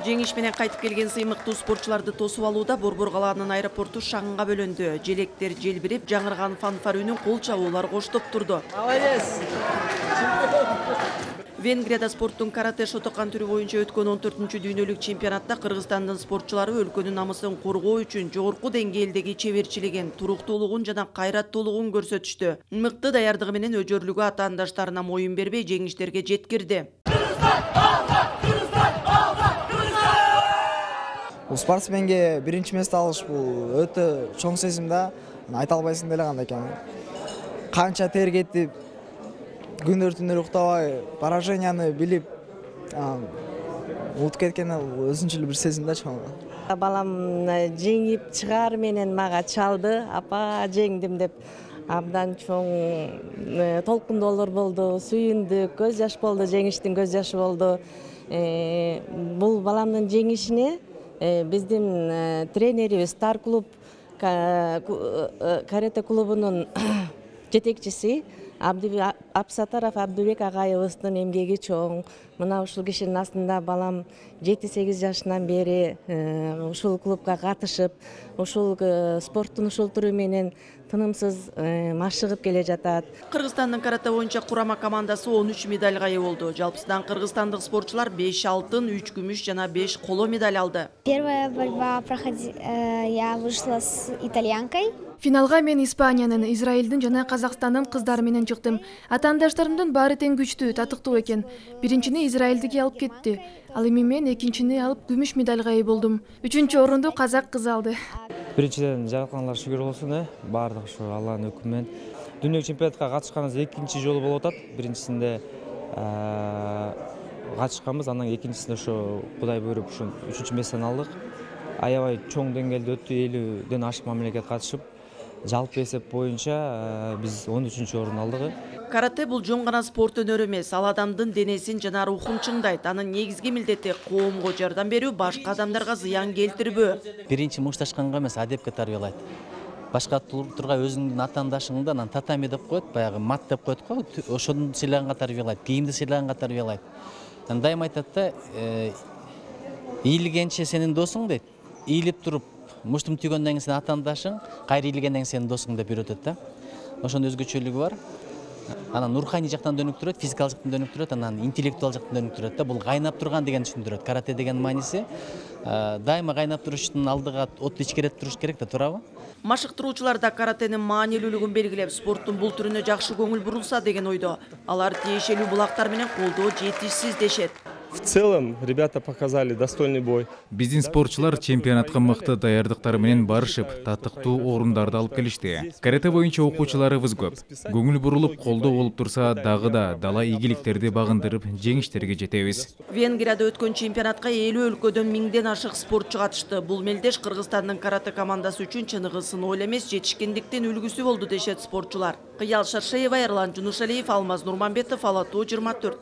Жеңиш менен кайтып келген сыймыктуу спортчуларды тосуп алууда Борбор калаанын аэропорту шаңга бөлөндү. Желектер желбирип, жаңырган фанфар үнүн кол чабуулар коштоп турду. Венгрияда спорттун карате шотокан түрү боюнча өткөн 14-дүйнөлүк чемпионатта Кыргызстандын спортчулары өлкөнүн намысын коргоо үчүн жогорку деңгээлдеги чеберчилигин, туруктуулугун жана кайраттуулугун көрсөтүштү. Мыкты даярдыгы менен өжөрлүгү атаандаштарына моюн бербей жеңиштерге жеткирди. Спортсменге биринчи место алыш бул өтө чоң сезим да. Айта албайсың деле кандай экен. Канча тер кетип, күндөр түндөр уктабай, пораженияны билип, утуп кеткен өзүнчө бир сезим да чоң. Балам жеңип чыгаар менен мага чалды, апа жеңдим деп. Абдан чоң толкундоолор болду, сүйүндүк, көз жаш болду, жеңиштин көз жашы болду. Бул баламдын жеңишине биздин тренерибиз Стар клуб карате клубунун жетекчиси Абсатаров Абдубек агайыбыздын эмгеги чоң. Мына ушул кишинин астында балам 7-8 жашынан бери ушул клубка катышып, ушул спорттун ушул түрү менен тынымсыз машыгып келе жатат. Кыргызстандын карате боюнча курама командасы 13 медальга ээ болду. Жалпысынан кыргызстандык спортчулар 5 алтын, 3 күмүш жана 5 коло медаль алды. Первая борьба я вышла с итальянкой. Финалга мен Испаниянын, Израилдин жана Казакстандын кыздары менен чыктым. Атаандаштарымдын баары тең күчтүү, татыктуу экен. Биринчини Израилдики алып кетти. Ал эми мен экинчини алып күмүш медальга ээ болдум. 3-чү орунду казак кызы алды. Биринчиден жаратканга шүгүр болсун, баардык ушу Алланын өкүмү менен. Дүйнөлүк чемпионатка катышканыбыз экинчи жолу болуп атат. Биринчисинде катышканбыз, анан экинчисинде ошо Кудай буйруп ушу 3-чү местени алдык. Аябай чоң деңгээлде өттү, 50ден ашык мамлекет катышып. Жалпы эсеп боюнча биз 13-чү орун алдык. Карате бул жөн гана спорт өнөрү эмес, ал адамдын денесин жана рухун чыңдайт. Анын негизги милдети коомго жардам берүү, башка адамдарга зыян келтирбөө. Биринчи мушташканга эмес, адепке тарбиялайт. Башка тургай өзүңдүн атаандашыңды анан татами деп коет, баягы мат деп коет го, ошону сыйлаганга тарбиялайт, кийимди сыйлаганга тарбиялайт. Дайыма айтат да, ийилгенче сенин досуң дейт. Ийилип туруп муштум түйгөндөн кийин сен атаандашың, кайра ийилгенден кийин сенин досуң деп үйрөтөт да. Ошонун өзгөчөлүгү бар. Анан руханий жактан дөнүктүрөт, физикалык жактан дөнүктүрөт, анан интеллектуал жактан дөнүктүрөт да. Бул кайнап турган деген түшүндүрөт. Карате деген мааниси дайыма кайнап туруштун алдыга отту ичкеретип туруш керек да, туурабы? Машыктыруучулар да каратенин маанилүүлүгүн белгилеп, спорттун бул түрүнө жакшы көңүл бурулса деген ойдо. Алар тиешелүү булактар менен колдоо жетишсиз дешет. В целом, ребята показали достойный бой. Биздин спортчулар чемпионатка мыкты даярдыктары менен барышып, татыктуу орундарды алып келишти. Карате боюнча окуучуларыбыз көп. Көңүл бурулуп, колдоо болуп турса, дагы да дала ийгиликтерди багындырып, жеңиштерге жетебиз. Венгрияда өткөн чемпионатка 50 өлкөдөн 1000ден ашык спортчу катышты. Бул мелдеш Кыргызстандын карате командасы үчүн чыныгы сыноо эле эмес, жетишкендиктин үлгүсү болду дешет спортчулар. Кыял Шаршеева, Эрлан Жунушалиев, Алмаз Нурманбетов, Ала Тоо 24.